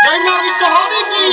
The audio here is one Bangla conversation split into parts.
জয় মা বিশ্বহারি কি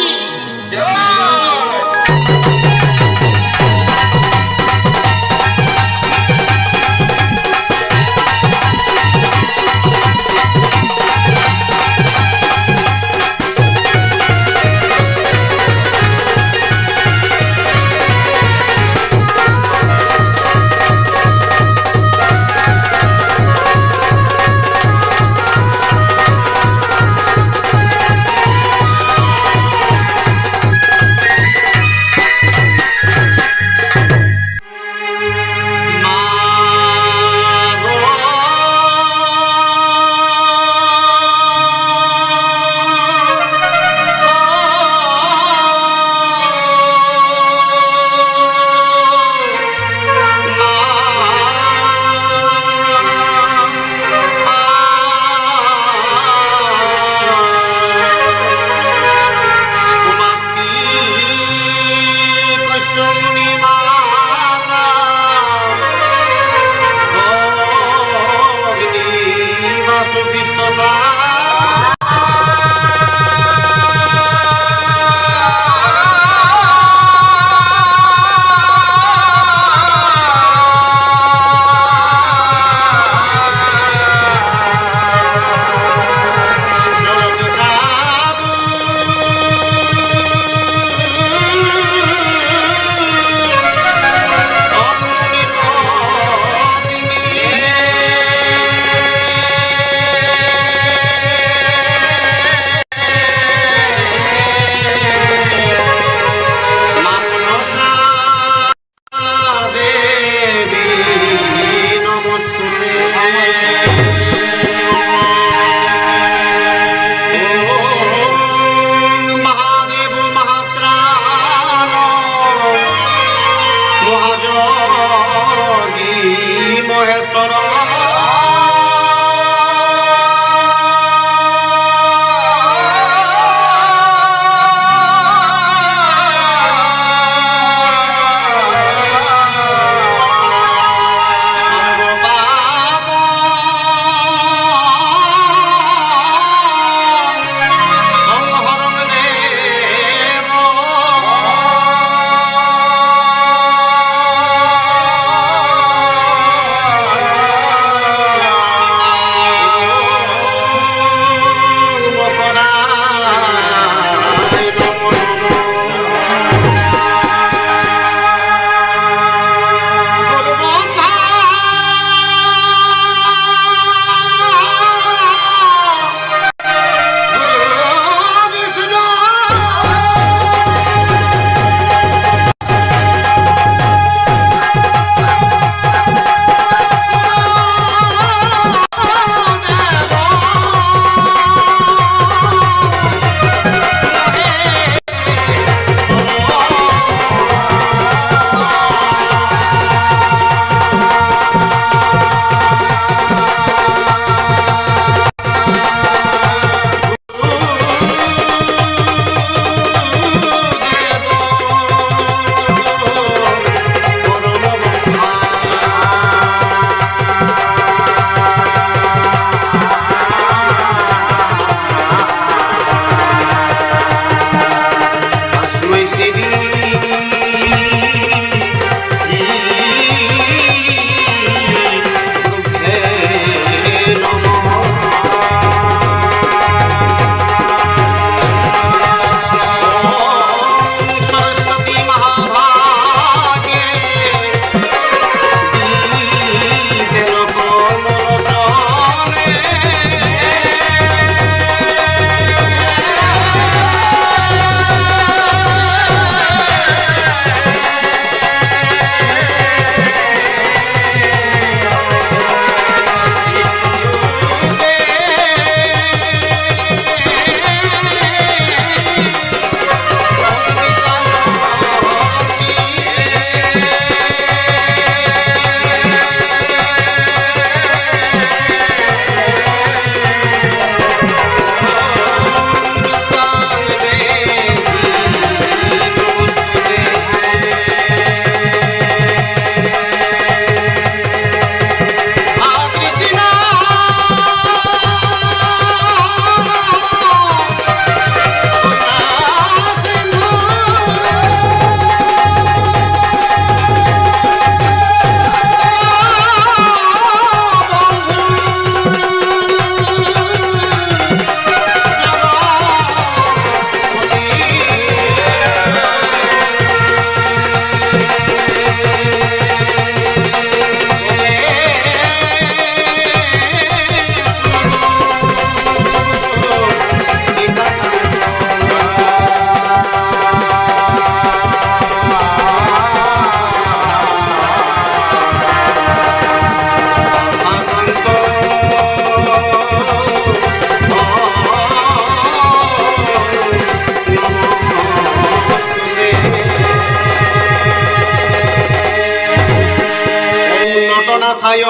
কথায়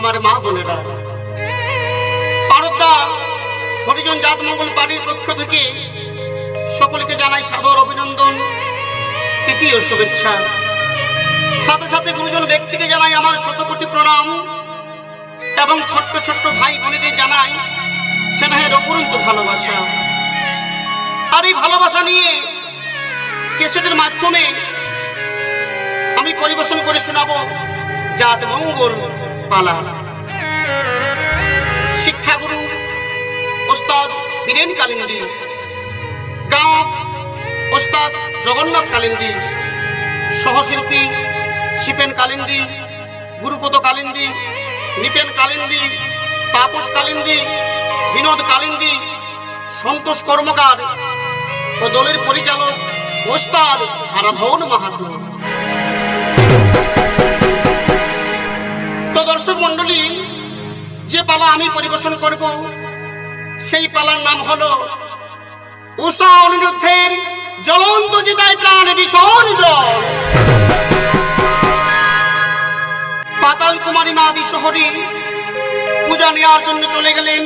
আমার মা বোনেরা, পারদা হরিজন জাত মঙ্গল পার্টির পক্ষ থেকে সকলকে জানাই সাদর অভিনন্দন, প্রীতি ও শুভেচ্ছা। সাথে সাথে গুরুজন ব্যক্তিকে জানাই আমার শতকোটি প্রণাম এবং ছোট্ট ছোট্ট ভাই বোনেদের জানাই স্নেহের অপরন্ত ভালোবাসা। আর এই ভালোবাসা নিয়ে ক্যাসেটের মাধ্যমে আমি পরিবেশন করে শোনাবো জাত মঙ্গল পালা। শিক্ষাগুরু ওস্তাদ বীরেন কালিন্দী, গাঁও ওস্তাদ জগন্নাথ কালিন্দী, সহশিল্পী শিপেন কালিন্দী, গুরুপদ কালিন্দী, নিপেন কালিন্দী, তাপস কালিন্দী, বিনোদ কালিন্দী, সন্তোষ কর্মকার ও দলের পরিচালক ওস্তাদ হারাধন মাহাতো। তো দর্শক মন্ডলী, যে পালা আমি পরিবেশন করব সেই পালার নাম হলো উষা অনিরুদ্ধের জ্বলন্ত জিতায় প্রাণ বিসর্জন। পাতাল কুমারী মা বিশ্বহরী পূজা নেওয়ার জন্য চলে গেলেন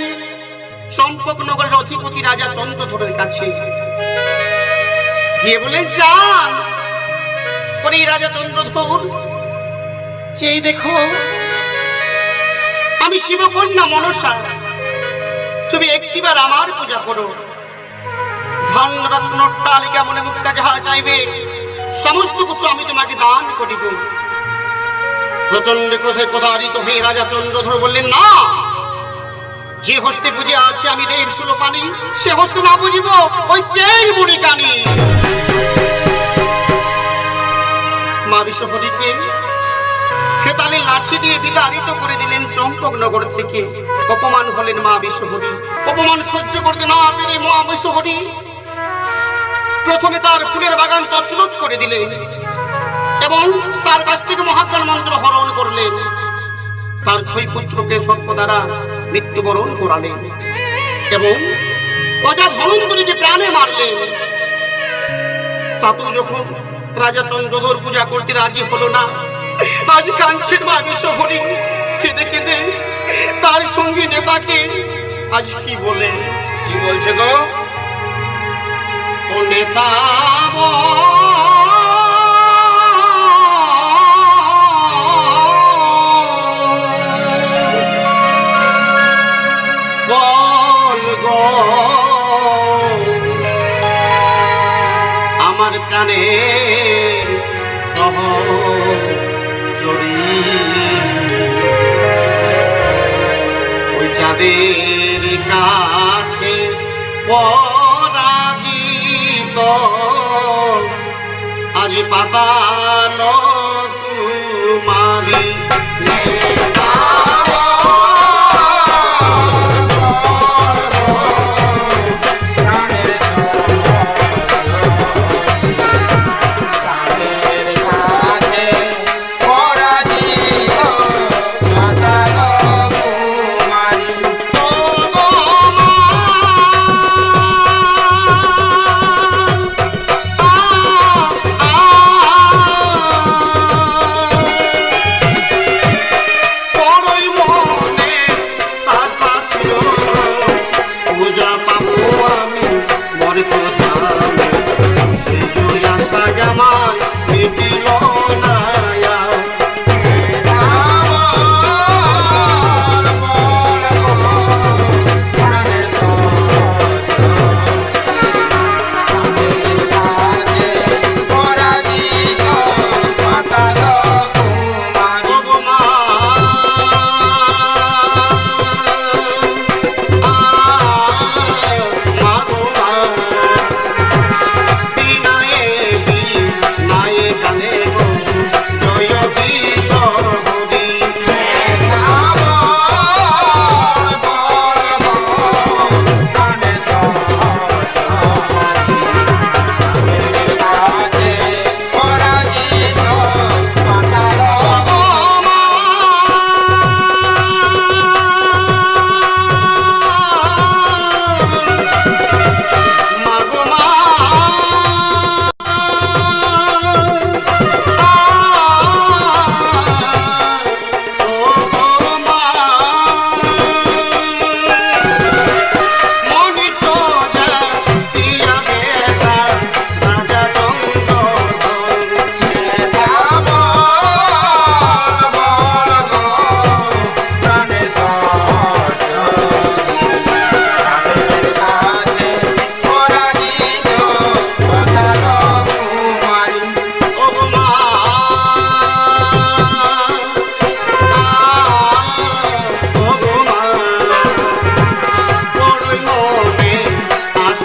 চম্পকনগরের অধিপতি রাজা চন্দ্রধরের কাছে। গিয়ে বলেন, চান পরে রাজা চন্দ্রধর, চেয়ে দেখো আমি শিবকন্যা মনসা, তুমি একটিবার আমার পূজা করো। ধন রত্ন অট্টালিকা মনে মুক্তা যাহা চাইবে সমস্ত কিছু আমি তোমাকে দান করিব। প্রচন্ড ক্রোধে প্রতারিত হয়ে রাজা চন্দ্রধর বললেন, না, যে হস্তে পুজে আছে আমি দেব সুলোপানি, সে হস্তে না বুঝিব ওই চেই মুড়ি কানি। মা বিশ্বহরীকে হেতালে লাঠি দিয়ে বিতাড়িত করে দিলেন চম্পকনগর থেকে। অপমান হলেন মা বিশ্বহরী। অপমান সহ্য করতে না পেরে মা বিশ্বহরী প্রথমে তার ফুলের বাগান তছনছ করে দিলেন এবং তার কাছ থেকে মহাজ্ঞান মন্ত্র হরণ করলেন। তার 6 পুত্রকে সর্প দ্বারা মৃত্যুবরণ করালেন এবং অজা ধনঞ্জয়কে প্রাণে মারলেন। তাতেও যখন রাজা চন্দ্রধর পূজা করতে রাজি হলো না, আজ কাঞ্চের মা বিশ্বহরী কেঁদে কেঁদে তার সঙ্গী নেতাকে আজ কি বলে, কি বলছে গো? ও নেতা বল গো, আমার প্রাণে সহচরী, ওই চাঁদের কাছে পরাজিত আজ পাতাল কুমারী।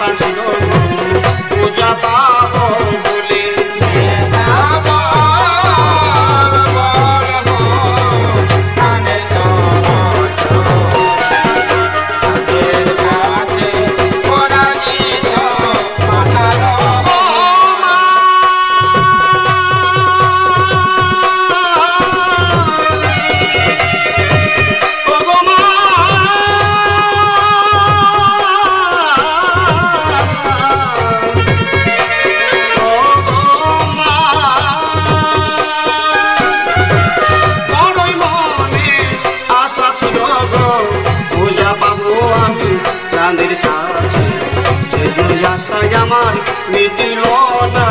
আশা ছিল পূজা পাবো বলে। চাঁদের কাছে সেই আশায় আমার মিটিল না।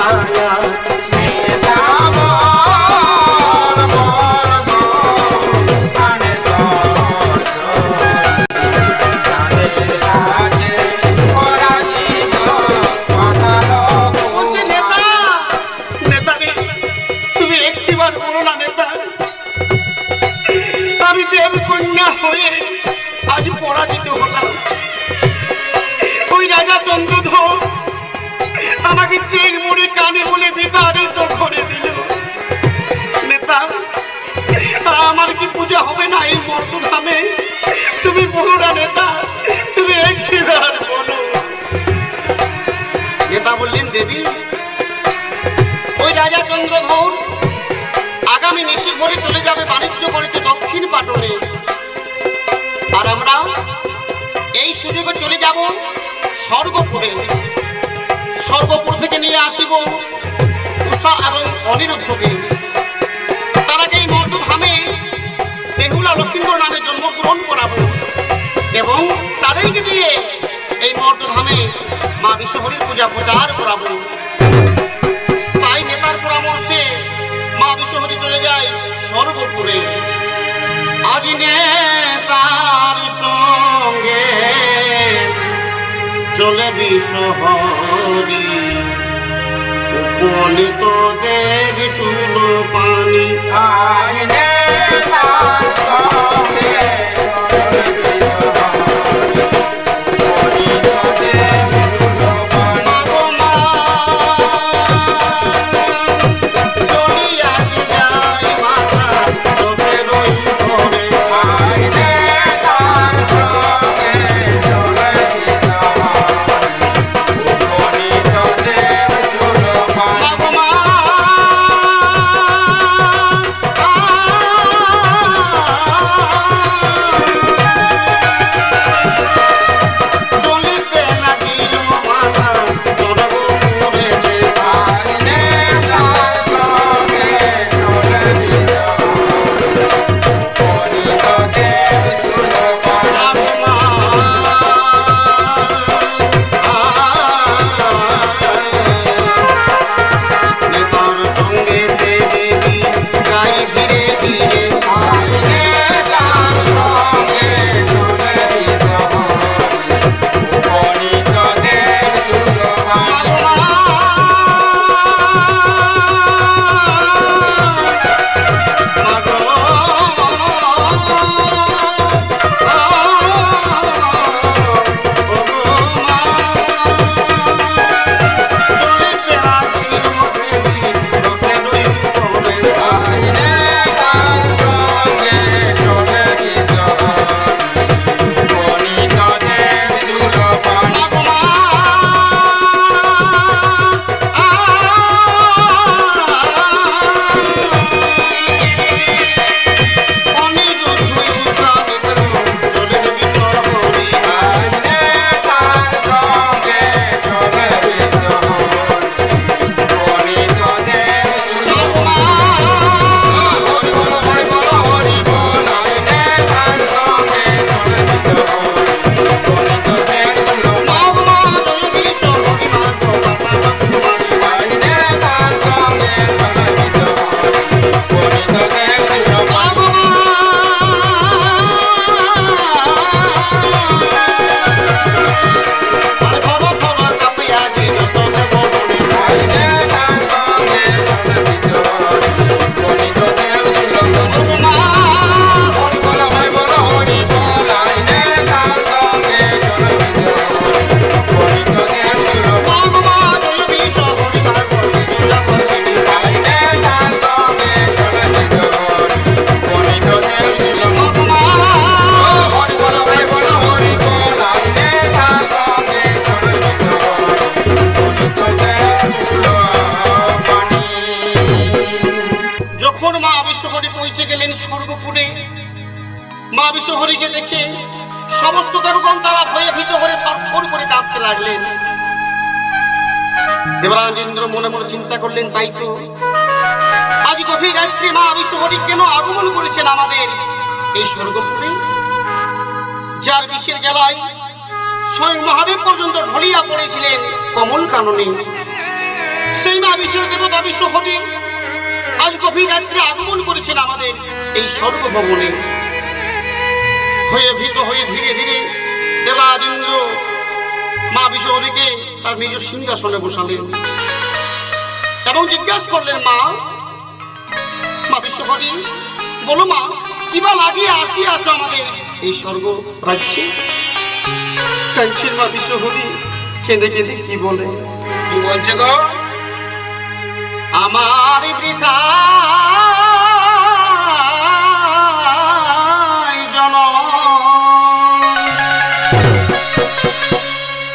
তুমি একটিবার বলো না নেতা, আমি দেব কন্যা হয়ে আজ পরাজিত হলাম। ওই রাজা চন্দ্রধর আমাকে চেক মরে কানে বলে বিতাড়িত করে দিল। নেতা, আমার কি পূজা হবে না এই মর্তধামে? তুমি বলো না নেতা, তুমি একটিবার বলো। নেতা বললেন, দেবী, ওই রাজা চন্দ্রধর আগামী নিশি ভোরে চলে যাবে বাণিজ্য করিতে দক্ষিণ পাটনে, আর আমরা এই সুযোগে চলে যাব স্বর্গপুরে। স্বর্গপুর থেকে নিয়ে আসিব উষা এবং অনিরুদ্ধকে। তার আগে এই মর্তধামে বেহুলা লক্ষিন্দর নামে জন্মগ্রহণ করাবো এবং তাদেরকে দিয়ে এই মর্তধামে মা বিশ্বহরীর পূজা প্রচার করাবো। তাই নেতার পরামর্শে মা বিশ্বহরী চলে যায় স্বর্গপুরে। আজ নেতার সঙ্গে চলে বিশ্বহরী, উপনীত দেবী সুল পানি। বিশ্বহরিকে দেখে সমস্ত দেবগণ তারা ভয়ে ভীত হয়ে থরথর করে কাঁপতে লাগলেন। দেবরাজ ইন্দ্র মনে মনে চিন্তা করলেন, তাই তো আজ গভীর রাত্রে মা বিশ্বহরি কেন আগমন করেছেন আমাদের এই স্বর্গপুরে, যার বিষের জ্বালায় স্বয়ং মহাদেব পর্যন্ত ঢলিয়া পড়েছিলেন কমল কাননে। সেই মা বিষের দেবতা বিশ্বহরি আজ গভীর রাত্রে আগমন করেছেন আমাদের এই স্বর্গভবনে। হয়ে ভীত হয়ে ধীরে ধীরে দেবরাজ ইন্দ্র মা বিশ্বহরিকে তার নিজ সিংহাসনে বসালেন এবং জিজ্ঞাসা করলেন, মা বিশ্বহরি বলো মা, কিবা লাগিয়ে আসিয়াছ আমাদের এই স্বর্গ রাজ্যে? কাঁদছেন মা বিশ্বহরি, কেঁদে কেঁদে কি বলে, কি বলছে গো? আমার বৃথা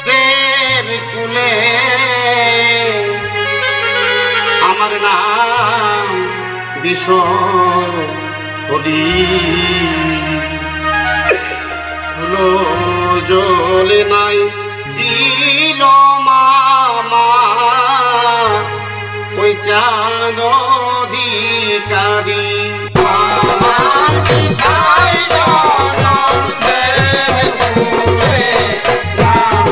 দেব কুলে আমার নাম বিশ্বহরি, হলো জলে নাই দিল মামা ওই চাঁদ অধিকারী। আমার পিতায় জনম দেব কুলে নাম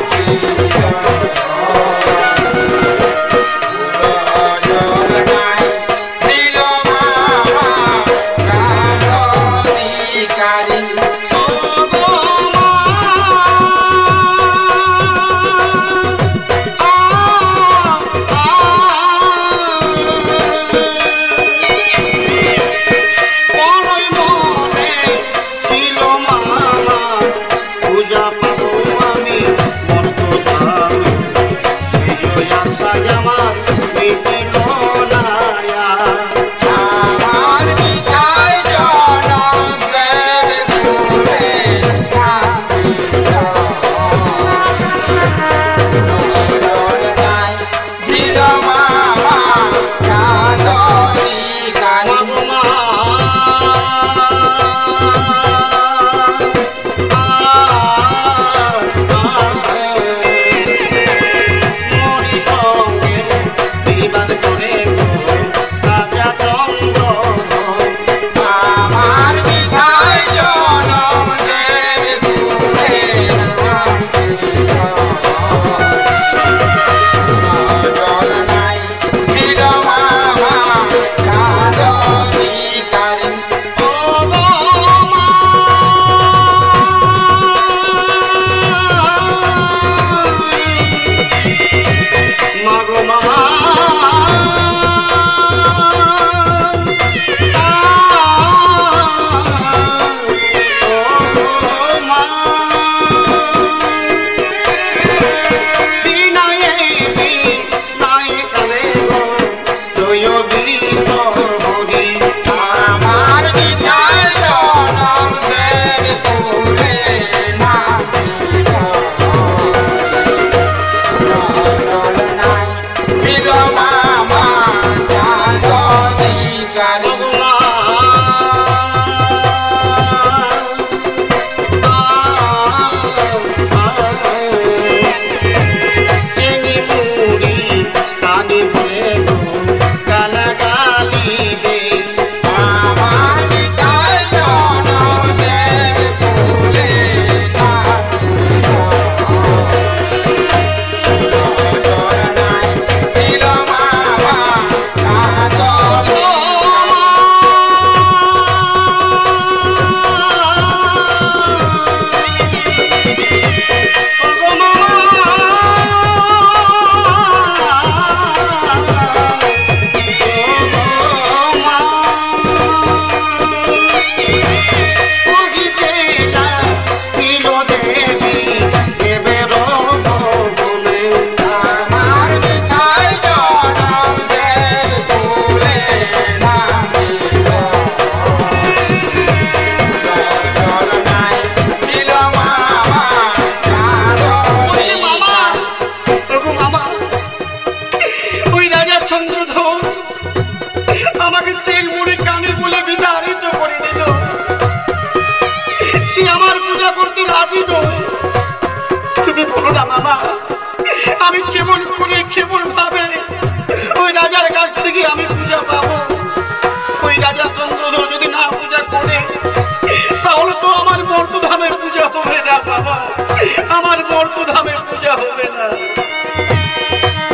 মর্তধামে পূজা হবে না।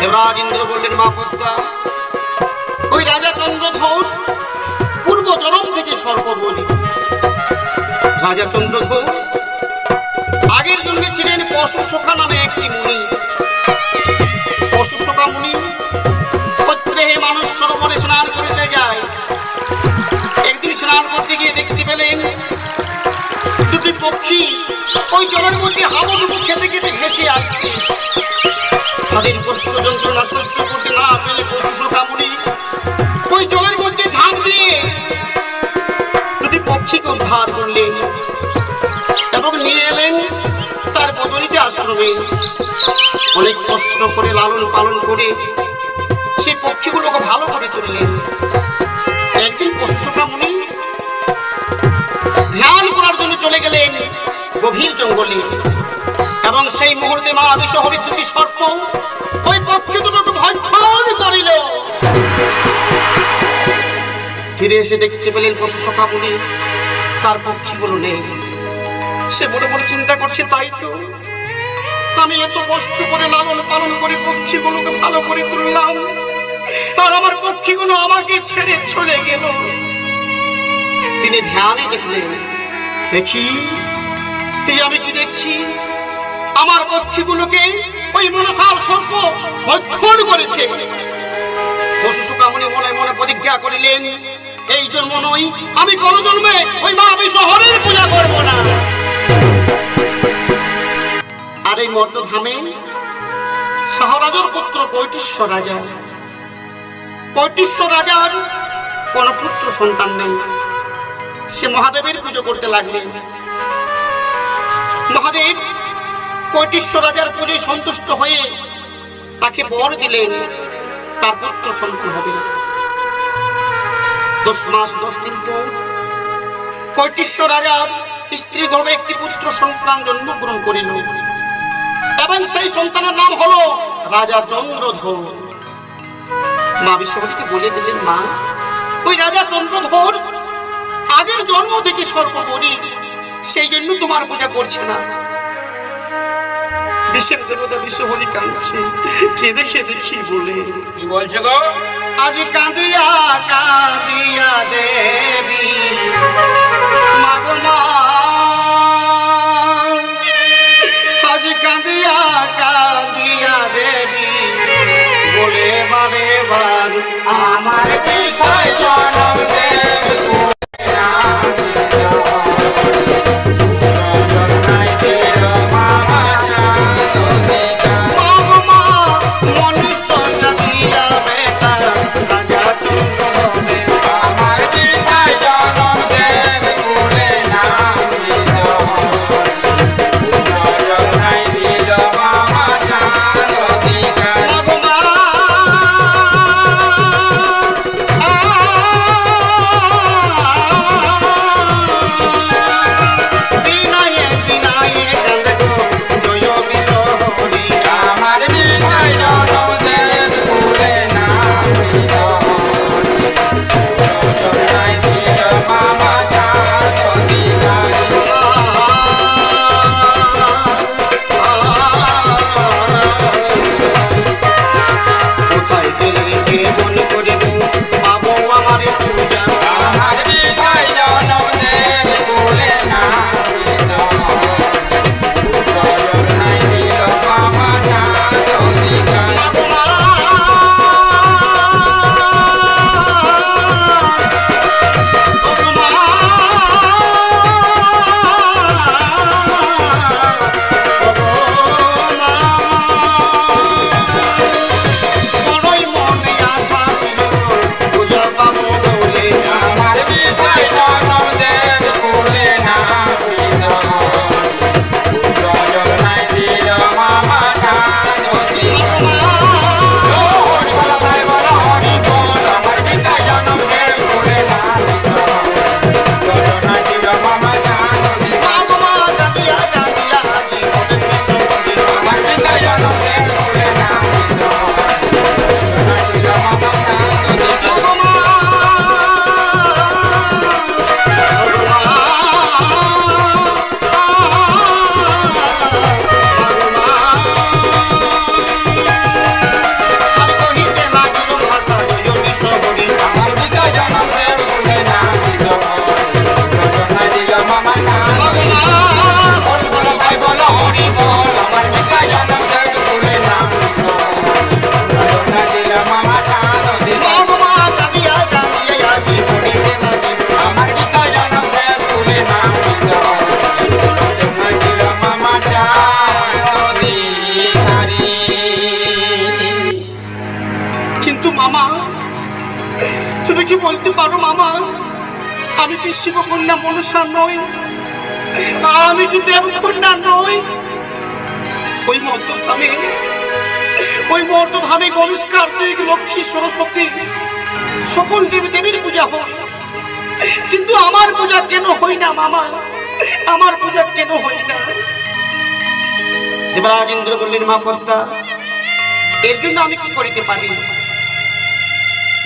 দেবরাজ ইন্দ্র বললেন, মা পদ্মা, ওই রাজা চন্দ্রধর পূর্ব জনম থেকে সর্ববলী। রাজা চন্দ্রধর আগের জন্মে ছিলেন পশুসখা নামে একটি মুনি। পশুসখা মুনি প্রত্যেহে মানুষ সরোবরে স্নান করতে যায়। একদিন স্নান করতে গিয়ে দেখতে পেলেন দুটি পক্ষী ওই জলের মধ্যে হাবুডুবু খেতে খেতে ভেসে আসছে। তাদের কষ্ট যন্ত্রণা সহ্য করতে না পেরে পশুসখা মুনি ওই জলের মধ্যে ঝাঁপ দিয়ে দুটি পক্ষীকে উদ্ধার করলেন এবং নিয়ে এলেন তার বদরিতে আশ্রমে। অনেক কষ্ট করে লালন পালন করে সেই পক্ষীগুলোকে ভালো করে তুললেন। একদিন পশুসখা মুনি ধ্যান করার জন্য চলে গেলেন গভীর জঙ্গলে এবং সেই মুহূর্তে মা বিষহরীর দুটি সর্প ওই পক্ষী দুটোকে ভক্ষণ করিল। ফিরে এসে দেখতে পেলেন পশুসখা মুনি তার পক্ষীগুলো নেই। সে বড় বড় চিন্তা করছে, তাই তো আমি এত কষ্ট করে লালন পালন করে পক্ষীগুলোকে ভালো করে তুললাম, আর আমার পক্ষীগুলো আমাকে ছেড়ে চলে গেল। তিনি ধ্যানে দেখলেন, দেখি এই আমি কি দেখছি, আমার পক্ষীগুলোকে ওই মনসার সর্প ভক্ষণ করেছে। পশুসখা মুনি মনে মনে প্রতিজ্ঞা করিলেন, এই জন্ম নয়, আমি কোন জন্মে ওই মা বিষহরীর পূজা করব না। আর এই মর্তধামে শাহরাজের পুত্র কৈটিস্য রাজা। কৈটিস্য রাজার কোন পুত্র সন্তান নেই। সে মহাদেবের পুজো করতে লাগলেন। মহাদেব কৈটিস্য রাজার পুজোয় সন্তুষ্ট হয়ে তাকে বর দিলেন তার পুত্র সন্তান হবে। 10 মাস 10 দিন পর কৈটিস্য রাজার স্ত্রী গর্ভে একটি পুত্র সন্তান জন্মগ্রহণ করিল এবং সেই সন্তানের নাম হলো রাজা চন্দ্রধর। মা বিষহরীকে বলে দিলেন, মা, ওই রাজা চন্দ্রধর আগের জন্ম থেকে সর্ববলী, সেই জন্য তোমার পূজা করছে না। বিশ্বের দেবতা বিষহরী কাঁদছে, কেঁদে কেঁদে কি বলে, কি বলছে গো? আজ কাঁদিয়া কাঁদিয়া দেবী মাগো মা, আজ কাঁদিয়া কাঁদিয়া দেবী বলে বারে বার আমার পিতায় জনম দেব। তুমি কি বলতে পারো মামা, আমি কি শিবকন্যা মনসা নই? আমি কি দেবকন্যা নই? ওই মর্তধামে গণেশ, কার্তিক, লক্ষ্মী, সরস্বতী সকল দেবী দেবীর পূজা হয়, কিন্তু আমার পূজা কেন হই না মামা? আমার পূজা কেন হই না? দেবরাজ ইন্দ্র বললেন, মা পদ্মা, এর জন্য আমি কি করিতে পারি?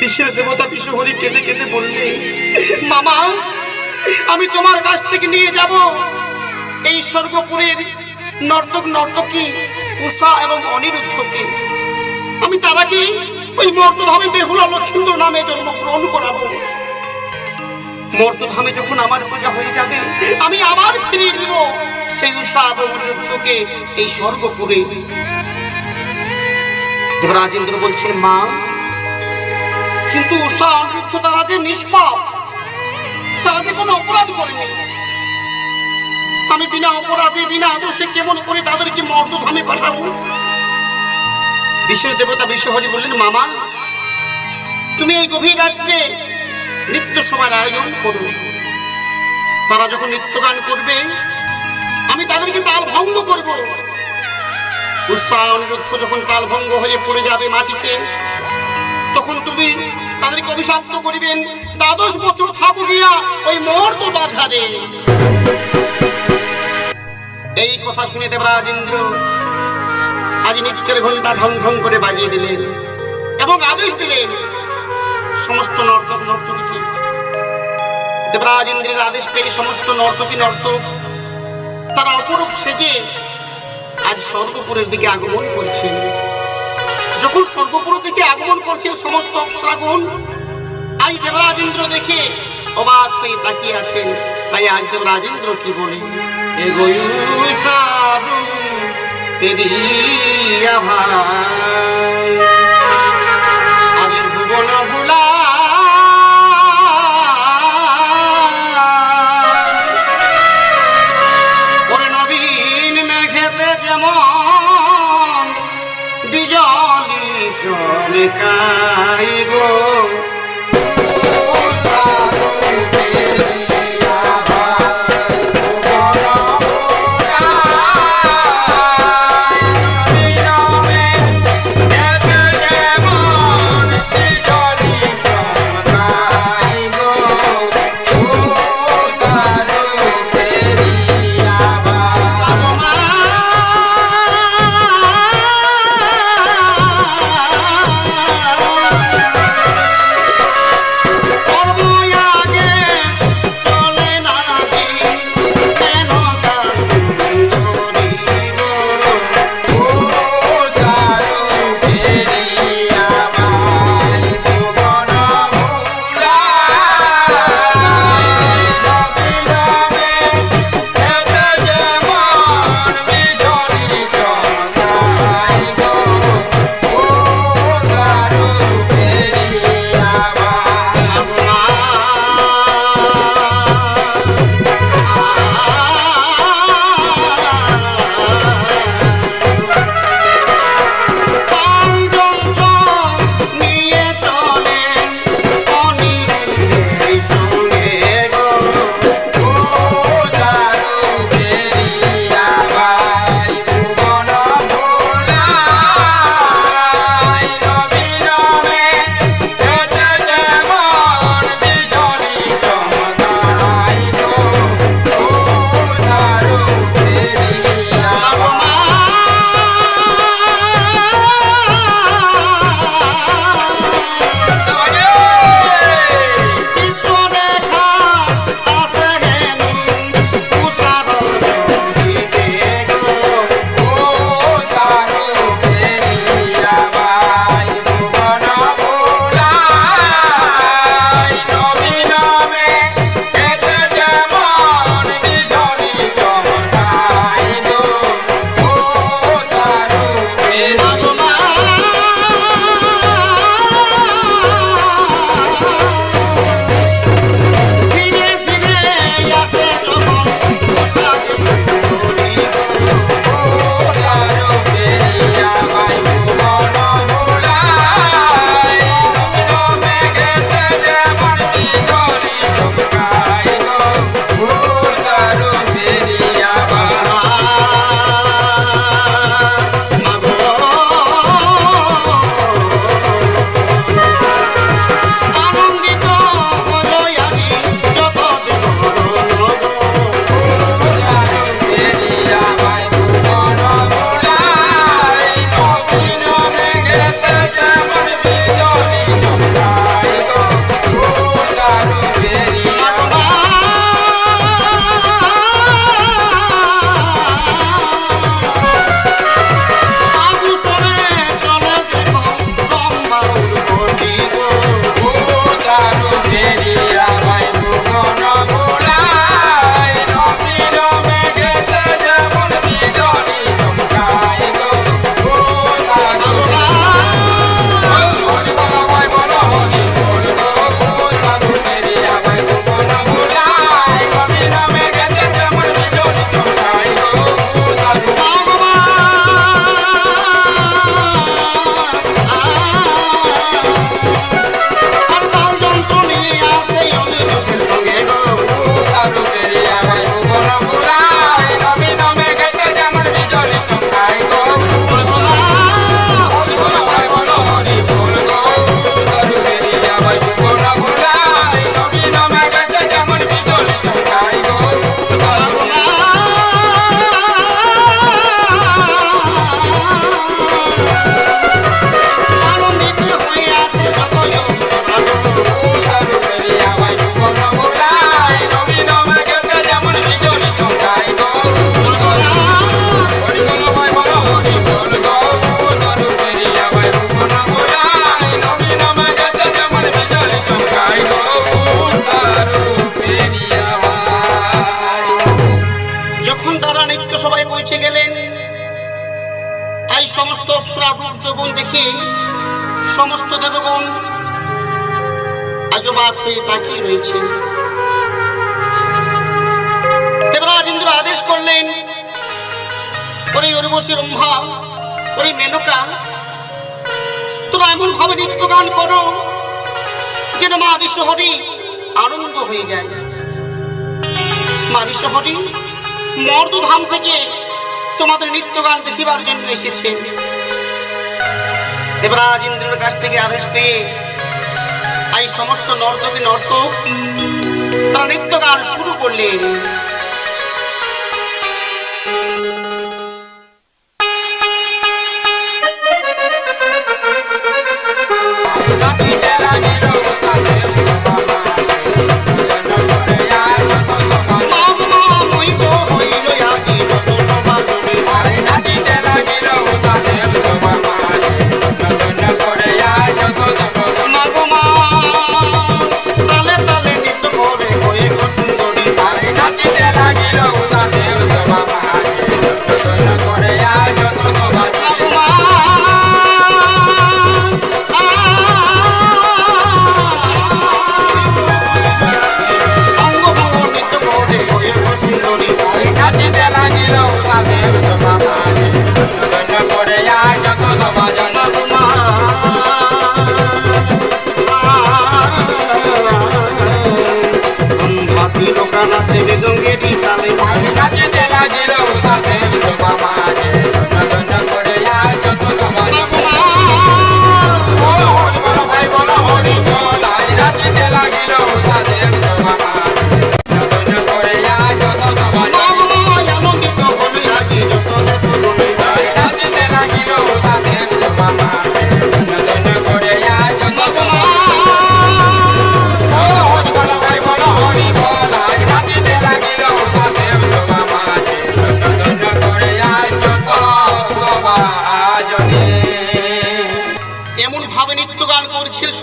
বিশ্বের দেবতা বিশ্বহরি কেঁদে কেঁদে বললে, মামা, আমি তোমার কাছ থেকে নিয়ে যাব এই স্বর্গপুরের নর্তক নর্তকী উষা এবং অনিরুদ্ধকে। আমি তার আগে ওই মর্তধামে বেহুলা লক্ষিন্দর নামে জন্মগ্রহণ করাবো। মর্তধামে যখন আমার পূজা হয়ে যাবে, আমি আবার ফিরিয়ে দিব সেই উষা এবং অনিরুদ্ধকে এই স্বর্গপুরে। দেবরাজ ইন্দ্র বলছেন, মা, কিন্তু উষা অনিরুদ্ধ তারা যে নিষ্পাপ, তারা যে কোনো অপরাধ করেনি। আমি বিনা অপরাধে বিনা দোষে কেমন করে তাদেরকে মর্তধামে পাঠাবো? বিশ্বের দেবতা বিশ্বহরি বললেন, মামা, তুমি এই গভীর রাত্রে নৃত্য সভার আয়োজন করো। তারা যখন নৃত্য গান করবে, আমি তাদেরকে তাল ভঙ্গ করব। উষা অনিরুদ্ধ যখন তাল ভঙ্গ হয়ে পড়ে যাবে মাটিতে, তখন তুমি তাদেরকে অভিশাপ্ত করিবেন, 12 বছর থাকো গিয়া ওই মর্ত বাজারে। এই কথা শুনে দেবরাজ ইন্দ্র আজ নৃত্যের ঘন্টা ঢং ঢং করে বাজিয়ে দিলেন এবং আদেশ দিলেন সমস্ত নর্তক নর্তকীকে। দেবরাজ ইন্দ্রের আদেশ পেয়ে সমস্ত নর্তকী নর্তক তারা অপরূপ সেজে আজ স্বর্গপুরের দিকে আগমন করছে। যখন স্বর্গপুরের দিকে আগমন করছে সমস্ত অপ্সরাগণ, আজ দেবরাজ ইন্দ্র দেখে অবাক হয়ে তাকিয়ে আছেন। তাই আজ দেবরাজ ইন্দ্র কি বলে, ভাই আজ ভুবন ভুলা ওরে নবীন মেঘেতে যেমন বিজলি চমকাই গো, যৌবন দেখে সমস্ত দেবগণ আজ অবাক হয়ে তাকিয়ে রয়েছে। দেবরাজ ইন্দ্র আদেশ করলেন, ওরে উর্বশী রম্ভা, ওরে মেনকা, তোরা এমন ভাবে নৃত্য গান করো যেন মা বিশ্বহরি আনন্দ হয়ে যায়। মা বিশ্বহরি মর্দধাম থেকে তোমাদের নৃত্য গান দেখিবার জন্য এসেছে। দেবরাজ ইন্দ্রের কাছ থেকে আদেশ পেয়ে এই সমস্ত নর্তকী নর্তক তারা নৃত্য গান শুরু করলেন।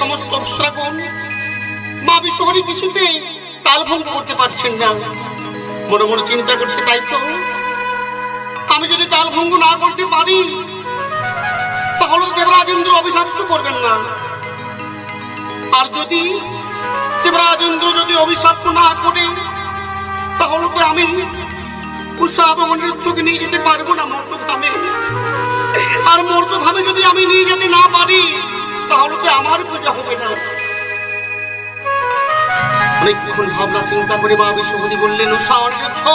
সমস্ত অপ্সরাগণ মা বিশ্বহরি কিছুতে তালভঙ্গ করতে পারছেন না। মনে মনে চিন্তা করছে, তাই তো আমি যদি তালভঙ্গ না করতে পারি তাহলে দেবরাজ ইন্দ্র অভিশাপ করবেন না। আর যদি দেবরাজ ইন্দ্র যদি অভিশাপ না করে তাহলে তো আমি উষা এবং নৃত্যকে নিয়ে যেতে পারবো না মর্তধামে। আর মর্তধামে যদি আমি নিয়ে যেতে না পারি তাহলে তো আমার পূজা হবে না। অনেকক্ষণ ভাবনা চিন্তা করে মা বিশ্বহরি বললেন, উষা অনিরুদ্ধ,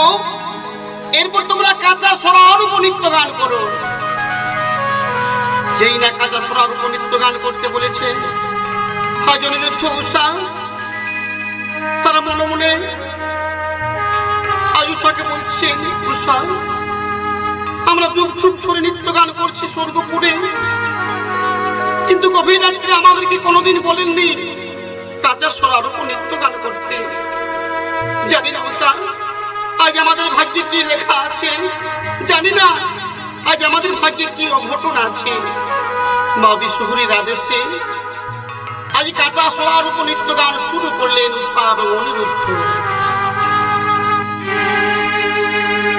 এরপর তোমরা কাঁচা সরার উপর নৃত্য গান করো। যেই না কাঁচা সরার উপর নৃত্য গান করতে বলেছে, আজ অনিরুদ্ধ উষা তারা মনে মনে আজ উষাকে বলছে, উষা আমরা যুগ যুগ ধরে নৃত্য গান করছি স্বর্গপুরে, কিন্তু গভীর রাত্রে আমাদেরকে কোনোদিন বলেননি কাঁচা সরার উপর নৃত্য গান করতে। জানি না উষা আজ আমাদের ভাগ্যে কি লেখা আছে, জানি না আজ আমাদের ভাগ্যে কি অঘটন আছে। মা বিশ্বহরির আদেশে আজ কাঁচা সরার উপর নৃত্য গান শুরু করলেন উষা এবং অনিরুদ্ধ।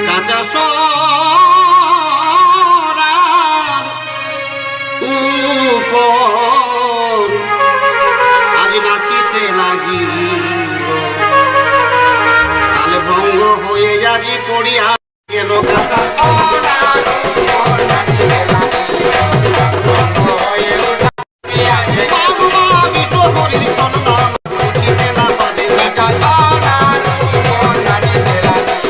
কাঁচা সরার উপর আজ নাচিতে লাগি, তালে ভঙ্গ হয়ে আজি পড়িয়া গেল। কাঁচা সরার উপর নাচিতে লাগি, মা বিশ্বহরির সন্তান খুশিতে না পারে। কাঁচা সরার উপর নাচিতে লাগি,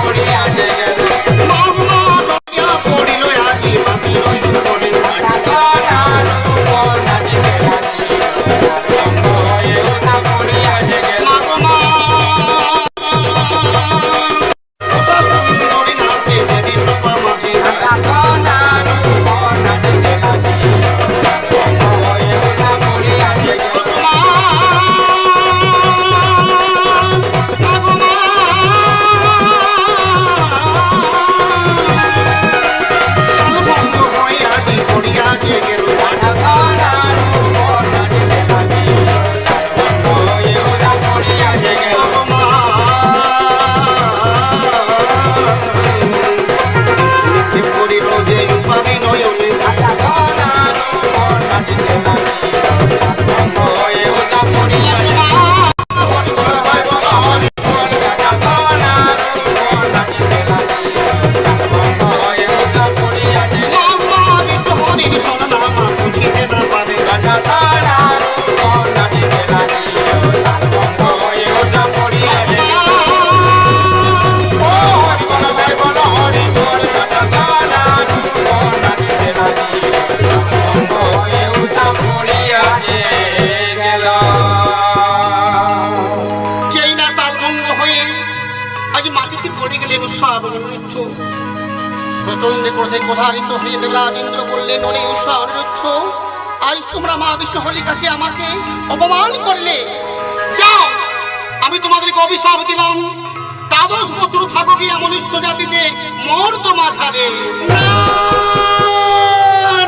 পড়িয়া গেল। মা দয়া পড়িল আজি মাটি রইল পড়ে। কাঁচা সরার উপর নাচিতে লাগি, পড়িয়া গেল। মা উষা সুন্দরী নাচে উষা অনিরুদ্ধ প্রচন্ড ক্রোধে প্রধারিত হয়ে দেবরাজ ইন্দ্র বললেন, ওরে উষা অনিরুদ্ধ, আজ তোমরা মা বিশ্বহরির কাছে আমাকে অপমান করলে। যাও, আমি তোমাদেরকে অভিশাপ দিলাম, দ্বাদশ বছর থাকো গিয়া মনুষ্য জাতিতে মর্দ মাঝারে। না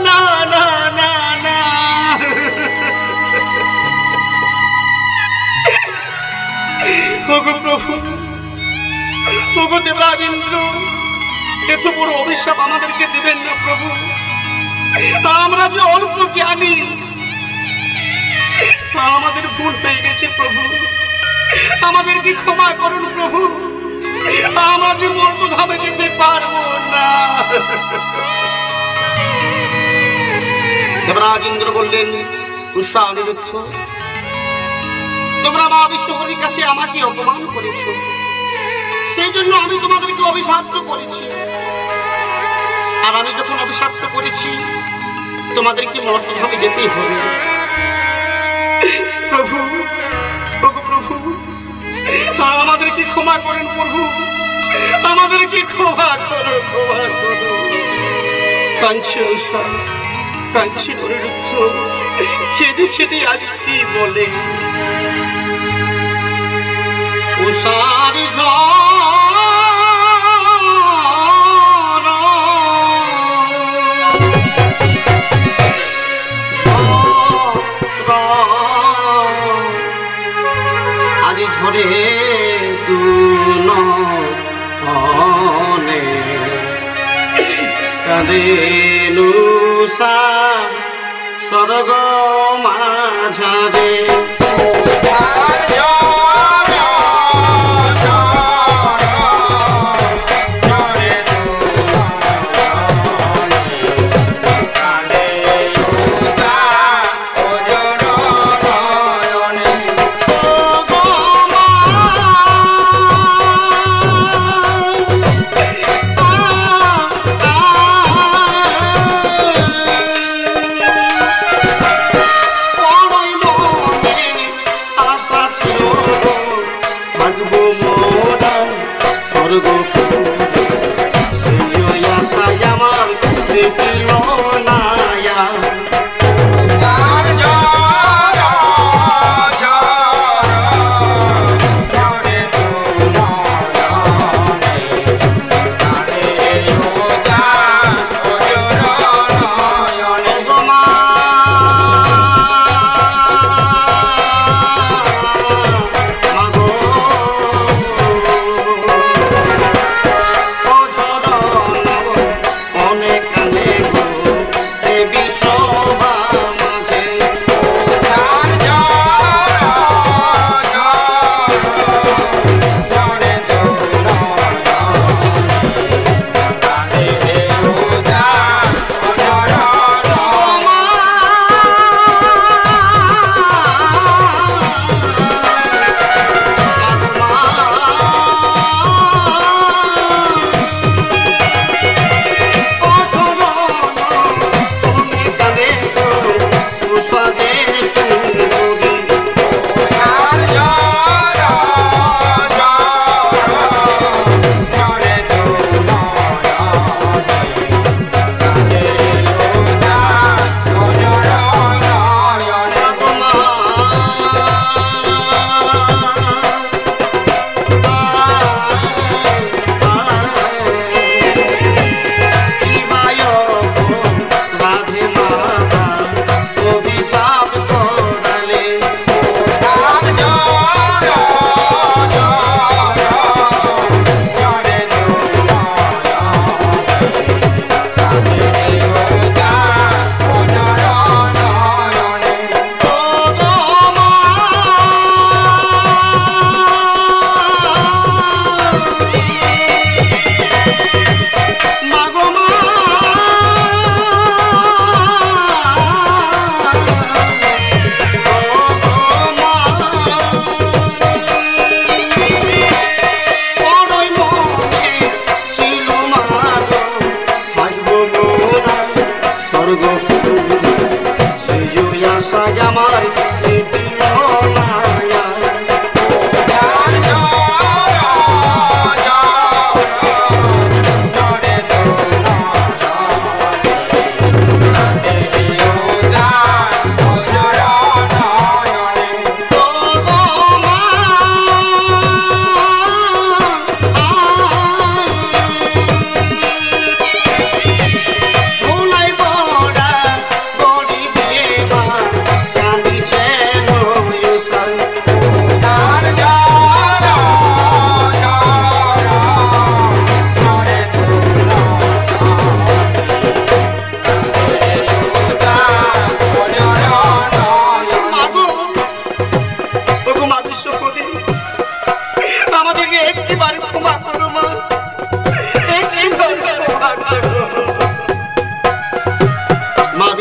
না না না না, ওগো প্রভু, ওগো দেবরাজ ইন্দ্র, এত বড় অভিশাপ আমাদেরকে দিবেন না প্রভু। আমরা যে অল্প জ্ঞানী, আমাদের ভুল হয়ে গেছে প্রভু, আমাদেরকে ক্ষমা করুন প্রভু। আমরা যে মর্তধামে যেতে পারবো না। দেবরাজ ইন্দ্র বললেন, উষা অনিরুদ্ধ, তোমরা মা বিশ্বহরির কাছে আমাকে অপমান করেছ, সেই জন্য আমি তোমাদেরকে অভিশাপ্ত করেছি। আর আমি যখন অভিশাপ্ত করেছি, তোমাদেরকে মর্তধামে যেতেই হবে। প্রভু, ওগো প্রভু, আমাদেরকে ক্ষমা করেন প্রভু, আমাদেরকে ক্ষমা করো, ক্ষমা করো। কাঞ্চি উষা, কাঞ্চি অনিরুদ্ধ খেদে খেদে আজ কি বলে। উষারি আজি ঝরে দুনে কাঁদেন উষা স্বর্গ মাঝারে।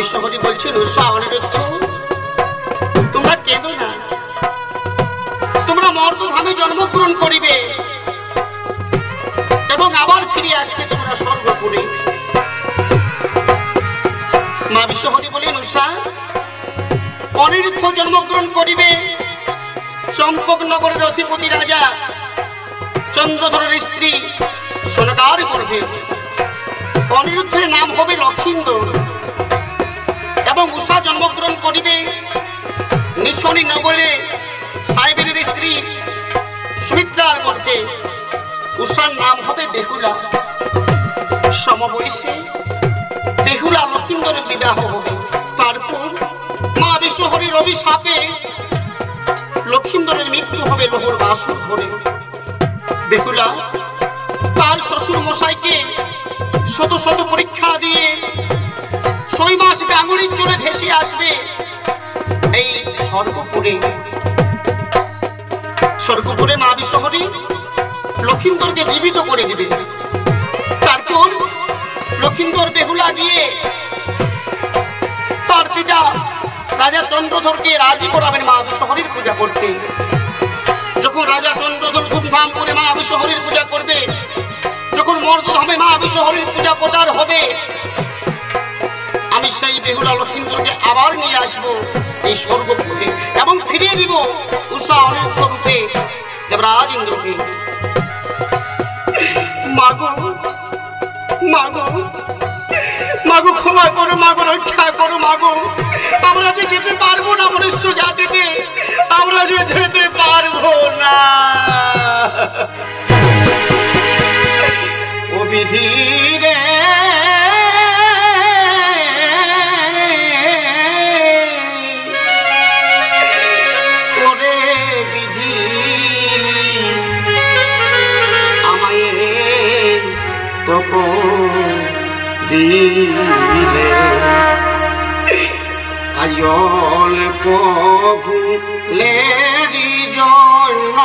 বিশ্বহরি বলছেন, উষা অনিরুদ্ধ তোমরা কেঁদো না, তোমরা মর্তধামে জন্মগ্রহণ করিবে এবং আবার ফিরে আসবে তোমরা স্বর্গপুরে। মা বিশ্বহরি বলেন, উষা অনিরুদ্ধ জন্মগ্রহণ করিবে চম্পকনগরের অধিপতি রাজা চন্দ্রধরের স্ত্রী সোনাকার গর্ভে। অনিরুদ্ধের নাম হবে লক্ষিন্দর এবং উষা জন্মগ্রহণ করিবে নিছনি নগরে সাইবেনের স্ত্রী সুমিত্রার গর্ভে। উষার নাম হবে বেহুলা। সমবয়সে বেহুলা লক্ষিন্দরের বিবাহ হবে। তারপর মা বিশ্বহরির অভিশাপে লক্ষিন্দরের মৃত্যু হবে লোহর বাসর ঘরে। বেহুলা তার শ্বশুর মশাইকে শত শত পরীক্ষা দিয়ে 6 মাস গাঙ্গুরির জলে ভেসে আসবে এই স্বর্গপুরে। স্বর্গপুরে মা বিশ্বহরি লক্ষিন্দরকে জীবিত করে দিবে। তারপর লক্ষিন্দর বেহুলা গিয়ে তার পিতা রাজা চন্দ্রধরকে রাজি করাবেন মা বিশ্বহরির পূজা করতে। যখন রাজা চন্দ্রধর ধুমধাম করে মা বিশ্বহরির পূজা করবে, যখন মর্তধামে মা বিশ্বহরির পূজা প্রচার হবে, আমি সেই বেহুলা লক্ষিন্দরকে আবার নিয়ে আসবো এই স্বর্গপুরে এবং ফিরিয়ে দিব উষা অনিরুদ্ধ রূপে দেবরাজ ইন্দ্রকে। মাগো মাগো মাগো ক্ষমা করো, মাগো রক্ষা করো, মাগো আমরা যে যেতে পারবো না মনুষ্য জাতিতে, আমরা যে যেতে পারবো না। ও বিধি রে ওরে বিধি, আমায় কখন দিলে আজল প্রভু লেরি জন্য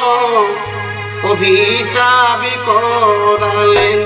অভিশাপ করালেন।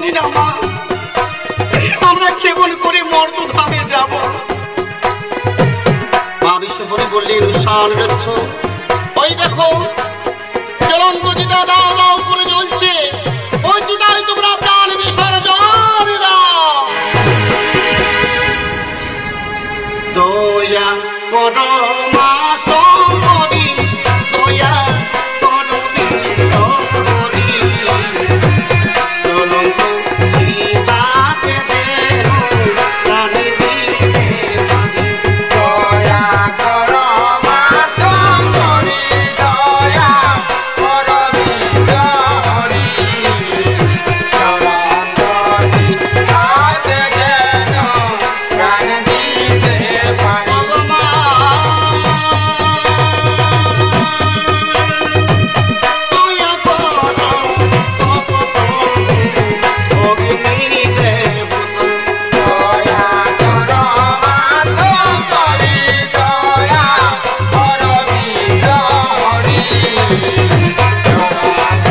চিনি না মা, আমরা কেমন করে মর্ত ধামে যাব। মা বিশ্বহরি বললেন, উষা অনিরুদ্ধ, ওই দেখো জ্বলন্ত চিতা দাও দাও করে জ্বলছে, ওই চিতায় তোমরা প্রাণ বিসর্জন দাও। দয়া করো মা শঙ্করী, দয়া করো বিশ্বহরি, জ্বলন্ত চিতাতে যেন প্রাণ দিতে পারি। দয়া করো মা শঙ্করী, দয়া করো বিশ্বহরি, জ্বলন্ত চিতাতে যেন প্রাণ দিতে পারি। দয়া করো মা শঙ্করী, দয়া করো বিশ্বহরি, জ্বলন্ত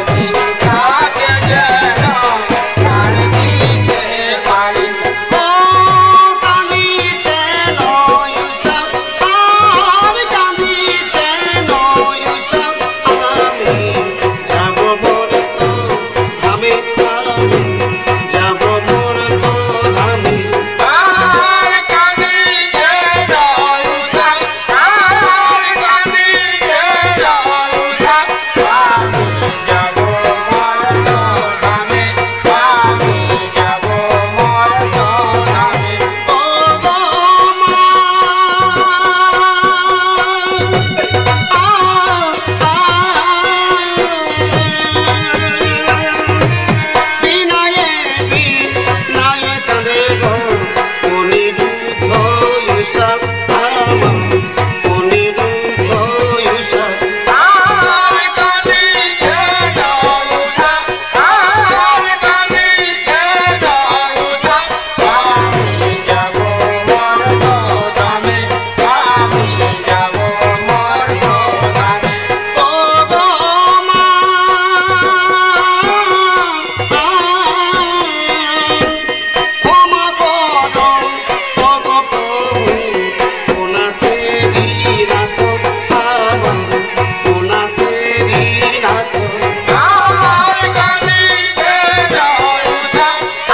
চিতাতে যেন প্রাণ দিতে পারি। আর কাঁদিছে রয়ুষা, আর কাঁদিছে রয়ুষা, আমি যাব মর্ত ধামে, আমি যাব মর্ত ধামে। আর কাঁদিছে রয়ুষা, আর কাঁদিছে রয়ুষা, আমি যাব মর্ত ধামে, আমি যাব মর্ত ধামে। আর কাঁদিছে রয়ুষা,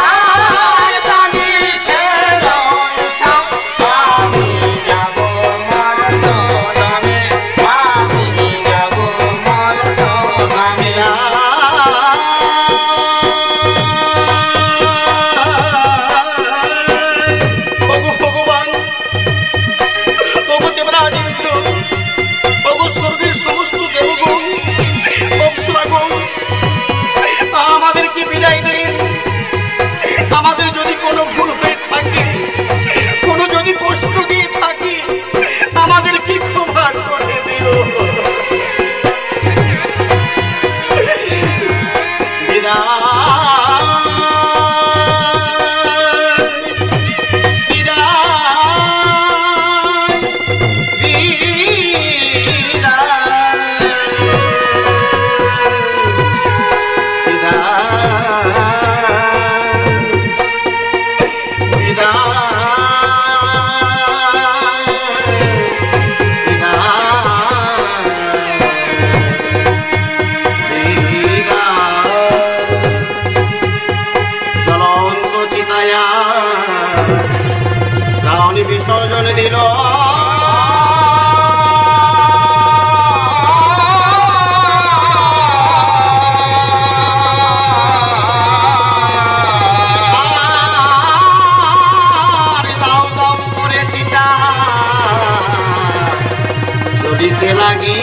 আর কাঁদিছে রয়ুষা, আমি যাব মর্ত ধামে, আমি যাব মর্ত ধামে। ভগবান, ওগো দেবরাজ ইন্দ্র, ওগো স্বর্গের সমস্ত দেবগণ, অপ্সরাগণ, আমাদেরকে বিদায় দিন। আমাদের যদি কোনো ভুল হয়ে থাকে, কোনো যদি কষ্ট দিয়ে থাকি, আমাদের কি ক্ষমা করে দিও। জ্বলন্ত চিতায়া প্রাণ বিসর্জন দিল। আর দাও দাও করে চিতা জ্বলিতে লাগি।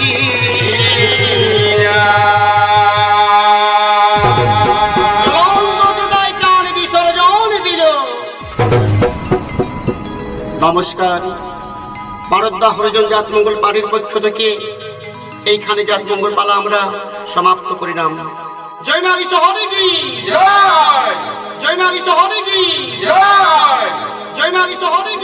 নমস্কার, পারদ্দা হরিজন জাতমঙ্গল পাড়ির পক্ষ থেকে এইখানে জাতমঙ্গল পালা আমরা সমাপ্ত করিলাম। জয় মা বিশ্বহরিজি, জয় জয় মা বিশ্বহরিজি, জয় জয় মা বিশ্বহরি।